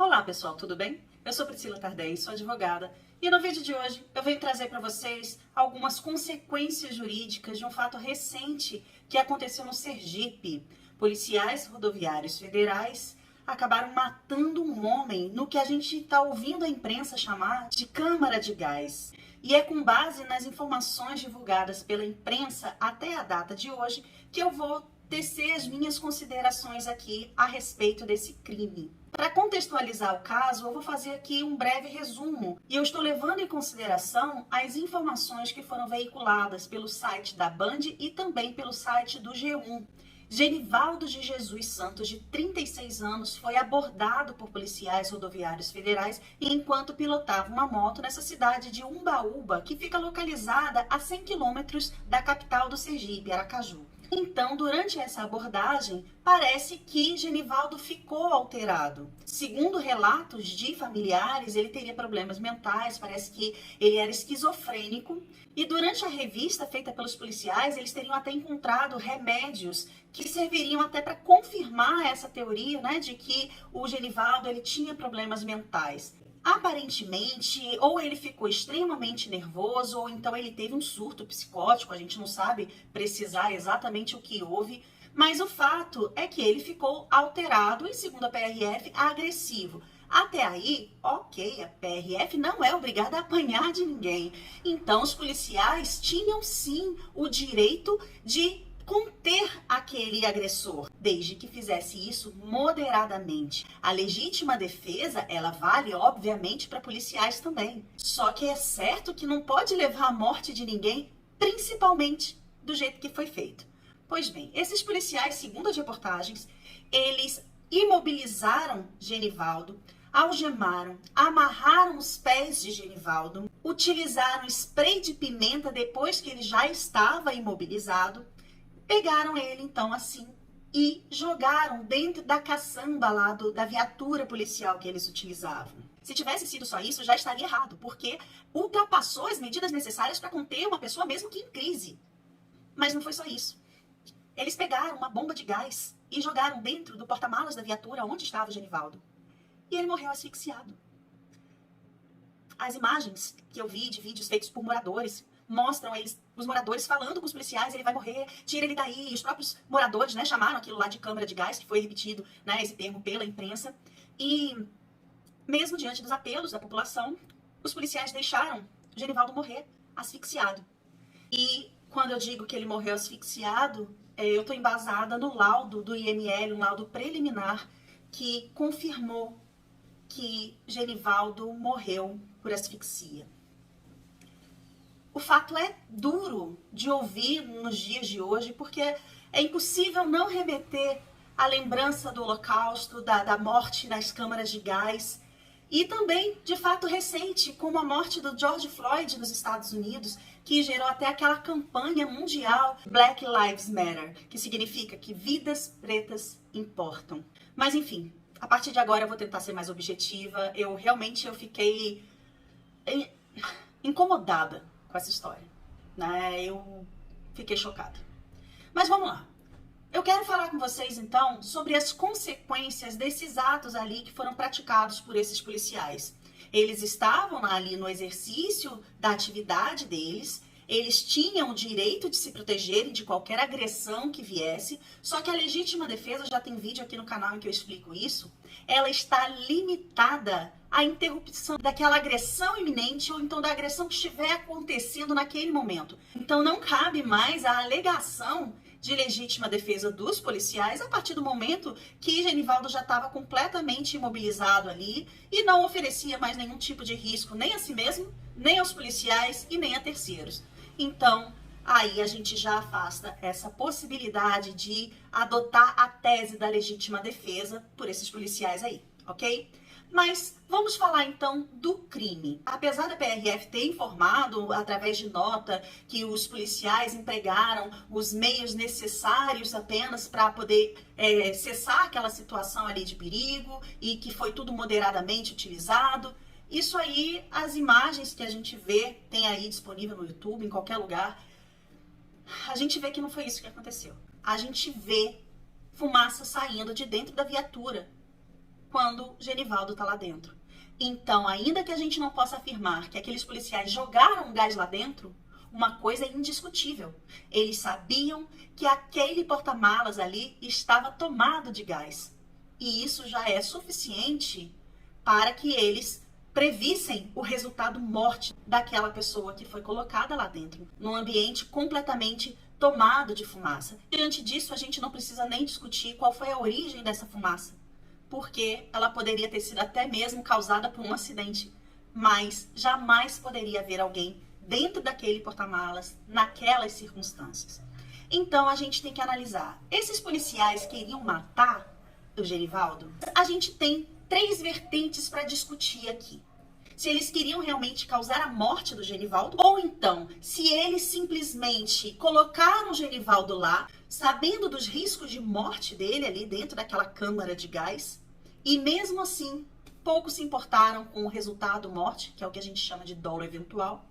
Olá pessoal, tudo bem? Eu sou Priscila Tardem, sou advogada e no vídeo de hoje eu venho trazer para vocês algumas consequências jurídicas de um fato recente que aconteceu no Sergipe. Policiais rodoviários federais acabaram matando um homem no que a gente está ouvindo a imprensa chamar de câmara de gás. E é com base nas informações divulgadas pela imprensa até a data de hoje que eu vou tecer as minhas considerações aqui a respeito desse crime. Para contextualizar o caso, eu vou fazer aqui um breve resumo e eu estou levando em consideração as informações que foram veiculadas pelo site da Band e também pelo site do G1. Genivaldo de Jesus Santos, de 36 anos, foi abordado por policiais rodoviários federais enquanto pilotava uma moto nessa cidade de Umbaúba, que fica localizada a 100 quilômetros da capital do Sergipe, Aracaju. Então, durante essa abordagem, parece que Genivaldo ficou alterado. Segundo relatos de familiares, ele teria problemas mentais, parece que ele era esquizofrênico. E durante a revista feita pelos policiais, eles teriam até encontrado remédios que serviriam até para confirmar essa teoria, né, de que o Genivaldo ele tinha problemas mentais. Aparentemente, ou ele ficou extremamente nervoso, ou então ele teve um surto psicótico, a gente não sabe precisar exatamente o que houve, mas o fato é que ele ficou alterado e, segundo a PRF, agressivo. Até aí, ok, a PRF não é obrigada a apanhar de ninguém. Então, os policiais tinham sim o direito de conter aquele agressor, desde que fizesse isso moderadamente. A legítima defesa, ela vale, obviamente, para policiais também. Só que é certo que não pode levar à morte de ninguém, principalmente do jeito que foi feito. Pois bem, esses policiais, segundo as reportagens, eles imobilizaram Genivaldo, algemaram, amarraram os pés de Genivaldo, utilizaram spray de pimenta depois que ele já estava imobilizado. Pegaram ele, então, assim, e jogaram dentro da caçamba lá da viatura policial que eles utilizavam. Se tivesse sido só isso, já estaria errado, porque ultrapassou as medidas necessárias para conter uma pessoa mesmo que em crise. Mas não foi só isso. Eles pegaram uma bomba de gás e jogaram dentro do porta-malas da viatura onde estava o Genivaldo. E ele morreu asfixiado. As imagens que eu vi de vídeos feitos por moradores mostram os moradores falando com os policiais, ele vai morrer, tira ele daí. E os próprios moradores, né, chamaram aquilo lá de câmara de gás, que foi repetido, né, esse termo pela imprensa. E mesmo diante dos apelos da população, os policiais deixaram Genivaldo morrer asfixiado. E quando eu digo que ele morreu asfixiado, eu estou embasada no laudo do IML, um laudo preliminar, que confirmou que Genivaldo morreu por asfixia. O fato é duro de ouvir nos dias de hoje, porque é impossível não remeter à lembrança do Holocausto, da morte nas câmaras de gás, e também de fato recente, como a morte do George Floyd nos Estados Unidos, que gerou até aquela campanha mundial Black Lives Matter, que significa que vidas pretas importam. Mas enfim, a partir de agora eu vou tentar ser mais objetiva. Eu fiquei incomodada com essa história, né? Eu fiquei chocada. Mas vamos lá. Eu quero falar com vocês, então, sobre as consequências desses atos ali que foram praticados por esses policiais. Eles estavam ali no exercício da atividade deles, eles tinham o direito de se protegerem de qualquer agressão que viesse, só que a legítima defesa, já tem vídeo aqui no canal em que eu explico isso, ela está limitada à interrupção daquela agressão iminente ou então da agressão que estiver acontecendo naquele momento. Então não cabe mais a alegação de legítima defesa dos policiais a partir do momento que Genivaldo já estava completamente imobilizado ali e não oferecia mais nenhum tipo de risco nem a si mesmo, nem aos policiais e nem a terceiros. Então, aí a gente já afasta essa possibilidade de adotar a tese da legítima defesa por esses policiais aí, ok? Mas vamos falar então do crime. Apesar da PRF ter informado através de nota que os policiais empregaram os meios necessários apenas para poder cessar aquela situação ali de perigo e que foi tudo moderadamente utilizado, isso aí, as imagens que a gente vê, tem aí disponível no YouTube, em qualquer lugar, a gente vê que não foi isso que aconteceu. A gente vê fumaça saindo de dentro da viatura. quando Genivaldo tá lá dentro. Então, ainda que a gente não possa afirmar que aqueles policiais jogaram gás lá dentro, uma coisa é indiscutível. Eles sabiam que aquele porta-malas ali estava tomado de gás. E isso já é suficiente para que eles previssem o resultado morte daquela pessoa que foi colocada lá dentro, num ambiente completamente tomado de fumaça. Diante disso, a gente não precisa nem discutir qual foi a origem dessa fumaça, porque ela poderia ter sido até mesmo causada por um acidente, mas jamais poderia haver alguém dentro daquele porta-malas, naquelas circunstâncias. Então, a gente tem que analisar. Esses policiais queriam matar o Genivaldo? A gente tem 3 vertentes para discutir aqui. Se eles queriam realmente causar a morte do Genivaldo, ou então, se eles simplesmente colocaram o Genivaldo lá, sabendo dos riscos de morte dele ali dentro daquela câmara de gás, e mesmo assim, pouco se importaram com o resultado morte, que é o que a gente chama de dolo eventual.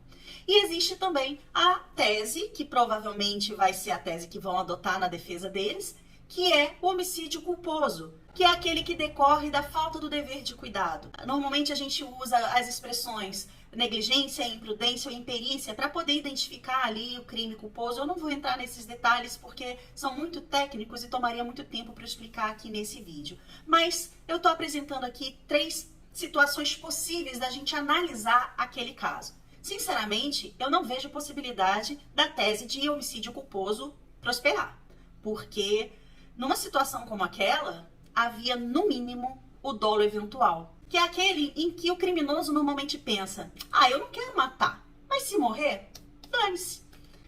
E existe também a tese, que provavelmente vai ser a tese que vão adotar na defesa deles, que é o homicídio culposo, que é aquele que decorre da falta do dever de cuidado. Normalmente a gente usa as expressões negligência, imprudência ou imperícia para poder identificar ali o crime culposo. Eu não vou entrar nesses detalhes porque são muito técnicos e tomaria muito tempo para explicar aqui nesse vídeo. Mas eu estou apresentando aqui 3 situações possíveis da gente analisar aquele caso. Sinceramente, eu não vejo possibilidade da tese de homicídio culposo prosperar, porque numa situação como aquela, havia no mínimo o dolo eventual, que é aquele em que o criminoso normalmente pensa: ah, eu não quero matar, mas se morrer, dane-se.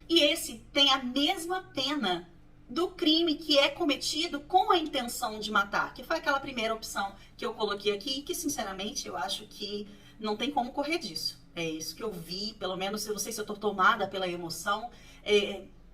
E esse tem a mesma pena do crime que é cometido com a intenção de matar, que foi aquela primeira opção que eu coloquei aqui e que, sinceramente, eu acho que não tem como correr disso. É isso que eu vi, pelo menos, eu não sei se eu estou tomada pela emoção,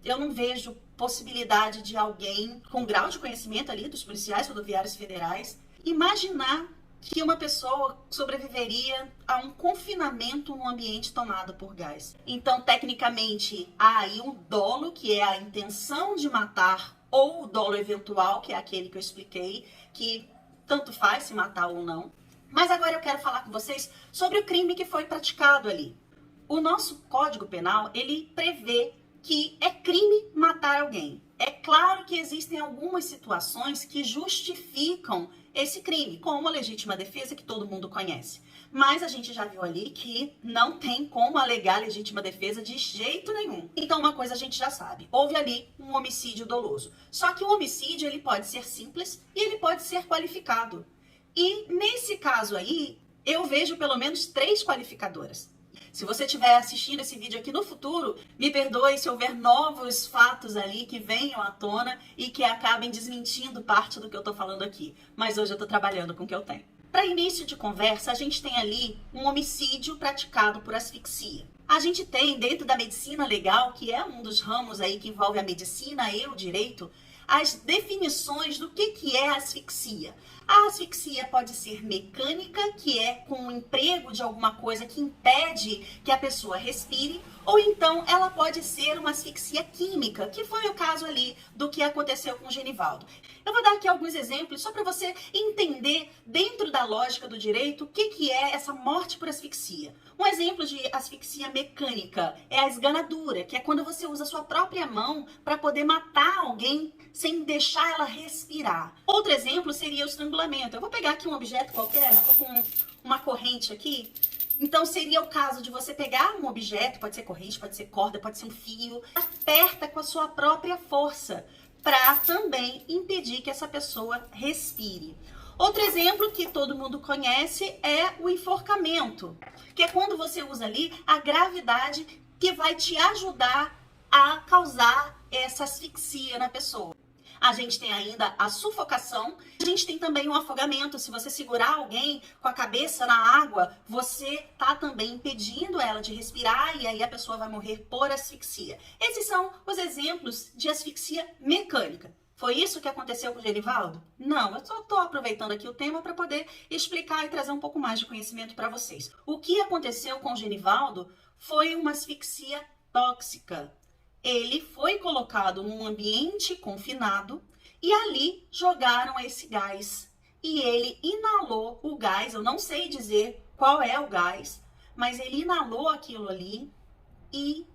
eu não vejo possibilidade de alguém com grau de conhecimento ali dos policiais rodoviários federais imaginar que uma pessoa sobreviveria a um confinamento num ambiente tomado por gás. Então, tecnicamente, há aí um dolo, que é a intenção de matar, ou o dolo eventual, que é aquele que eu expliquei, que tanto faz se matar ou não. Mas agora eu quero falar com vocês sobre o crime que foi praticado ali. O nosso Código Penal, ele prevê que é crime matar alguém. É claro que existem algumas situações que justificam esse crime, como a legítima defesa, que todo mundo conhece. Mas a gente já viu ali que não tem como alegar legítima defesa de jeito nenhum. Então uma coisa a gente já sabe, houve ali um homicídio doloso. Só que o homicídio ele pode ser simples e ele pode ser qualificado. E nesse caso aí, eu vejo pelo menos 3 qualificadoras. Se você estiver assistindo esse vídeo aqui no futuro, me perdoe se houver novos fatos ali que venham à tona e que acabem desmentindo parte do que eu estou falando aqui. Mas hoje eu estou trabalhando com o que eu tenho. Para início de conversa, a gente tem ali um homicídio praticado por asfixia. A gente tem, dentro da medicina legal, que é um dos ramos aí que envolve a medicina e o direito, as definições do que é asfixia. A asfixia pode ser mecânica, que é com o emprego de alguma coisa que impede que a pessoa respire, ou então ela pode ser uma asfixia química, que foi o caso ali do que aconteceu com o Genivaldo. Eu vou dar aqui alguns exemplos só para você entender, dentro da lógica do direito, o que é essa morte por asfixia. Um exemplo de asfixia mecânica é a esganadura, que é quando você usa a sua própria mão para poder matar alguém sem deixar ela respirar. Outro exemplo seria o estrangulamento. Eu vou pegar aqui um objeto qualquer, estou com uma corrente aqui. Então seria o caso de você pegar um objeto, pode ser corrente, pode ser corda, pode ser um fio, aperta com a sua própria força para também impedir que essa pessoa respire. Outro exemplo que todo mundo conhece é o enforcamento, que é quando você usa ali a gravidade que vai te ajudar a causar essa asfixia na pessoa. A gente tem ainda a sufocação, a gente tem também o afogamento. Se você segurar alguém com a cabeça na água, você está também impedindo ela de respirar e aí a pessoa vai morrer por asfixia. Esses são os exemplos de asfixia mecânica. Foi isso que aconteceu com o Genivaldo? Não, eu só estou aproveitando aqui o tema para poder explicar e trazer um pouco mais de conhecimento para vocês. O que aconteceu com o Genivaldo foi uma asfixia tóxica. Ele foi colocado num ambiente confinado e ali jogaram esse gás. e ele inalou o gás. Eu não sei dizer qual é o gás, mas ele inalou aquilo ali e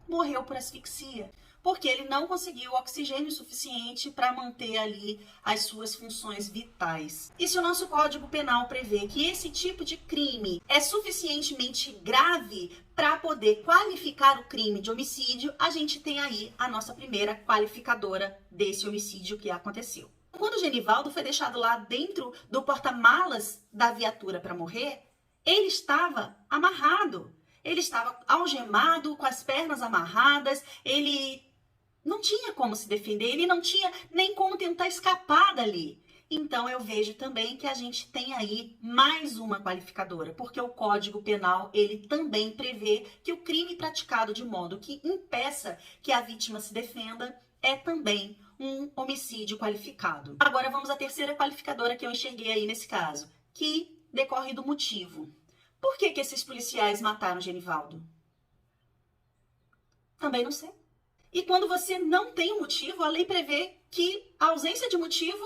morreu por asfixia, porque ele não conseguiu oxigênio suficiente para manter ali as suas funções vitais. E se o nosso Código Penal prevê que esse tipo de crime é suficientemente grave para poder qualificar o crime de homicídio, a gente tem aí a nossa primeira qualificadora desse homicídio que aconteceu. Quando o Genivaldo foi deixado lá dentro do porta-malas da viatura para morrer, ele estava amarrado. Ele estava algemado, com as pernas amarradas, ele não tinha como se defender, ele não tinha nem como tentar escapar dali. Então eu vejo também que a gente tem aí mais uma qualificadora, porque o Código Penal, ele também prevê que o crime praticado de modo que impeça que a vítima se defenda é também um homicídio qualificado. Agora vamos à terceira qualificadora que eu enxerguei aí nesse caso, que decorre do motivo. Por que esses policiais mataram Genivaldo? Também não sei. E quando você não tem um motivo, a lei prevê que a ausência de motivo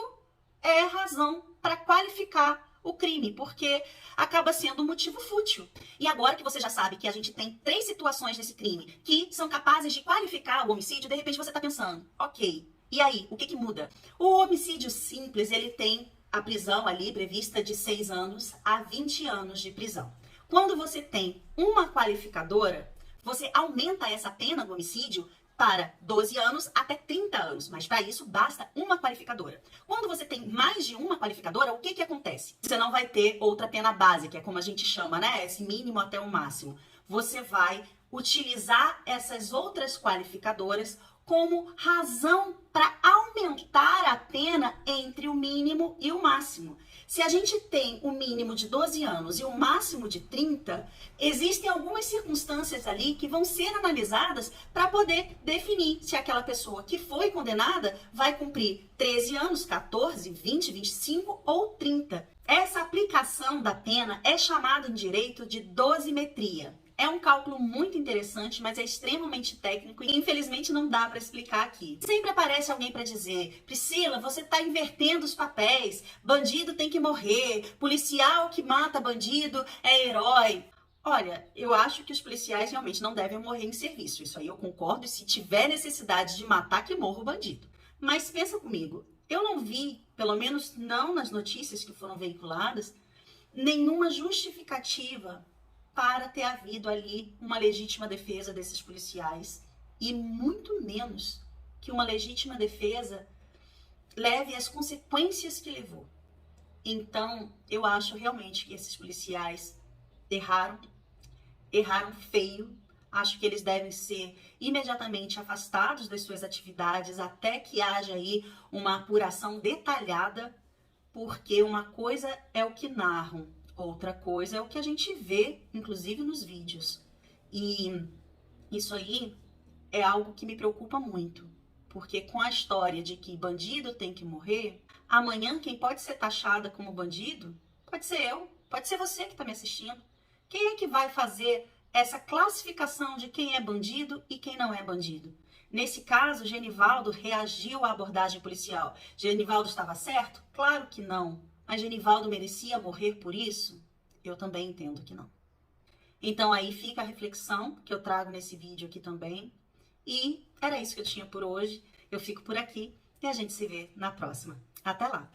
é razão para qualificar o crime, porque acaba sendo um motivo fútil. E agora que você já sabe que a gente tem 3 situações nesse crime que são capazes de qualificar o homicídio, de repente você está pensando, ok, e aí, o que muda? O homicídio simples, ele tem a prisão ali prevista de 6 anos a 20 anos de prisão. Quando você tem uma qualificadora, você aumenta essa pena do homicídio para 12 anos até 30 anos, mas para isso basta uma qualificadora. Quando você tem mais de uma qualificadora, o que acontece? Você não vai ter outra pena base, que é como a gente chama, né? Esse mínimo até o máximo. Você vai utilizar essas outras qualificadoras como razão para aumentar a pena entre o mínimo e o máximo. Se a gente tem o mínimo de 12 anos e o máximo de 30, existem algumas circunstâncias ali que vão ser analisadas para poder definir se aquela pessoa que foi condenada vai cumprir 13 anos, 14, 20, 25 ou 30. Essa aplicação da pena é chamada em direito de dosimetria. É um cálculo muito interessante, mas é extremamente técnico e infelizmente não dá para explicar aqui. Sempre aparece alguém para dizer: Priscila, você está invertendo os papéis, bandido tem que morrer, policial que mata bandido é herói. Olha, eu acho que os policiais realmente não devem morrer em serviço, isso aí eu concordo, e se tiver necessidade de matar, que morra o bandido. Mas pensa comigo, eu não vi, pelo menos não nas notícias que foram veiculadas, nenhuma justificativa para ter havido ali uma legítima defesa desses policiais e muito menos que uma legítima defesa leve às consequências que levou. Então, eu acho realmente que esses policiais erraram feio. Acho que eles devem ser imediatamente afastados das suas atividades até que haja aí uma apuração detalhada, porque uma coisa é o que narram, outra coisa é o que a gente vê, inclusive nos vídeos. E isso aí é algo que me preocupa muito, porque com a história de que bandido tem que morrer, amanhã quem pode ser taxada como bandido pode ser eu, pode ser você que está me assistindo. Quem é que vai fazer essa classificação de quem é bandido e quem não é bandido? Nesse caso, Genivaldo reagiu à abordagem policial. Genivaldo estava certo? Claro que não. Mas Genivaldo merecia morrer por isso? Eu também entendo que não. Então aí fica a reflexão que eu trago nesse vídeo aqui também. E era isso que eu tinha por hoje. Eu fico por aqui e a gente se vê na próxima. Até lá!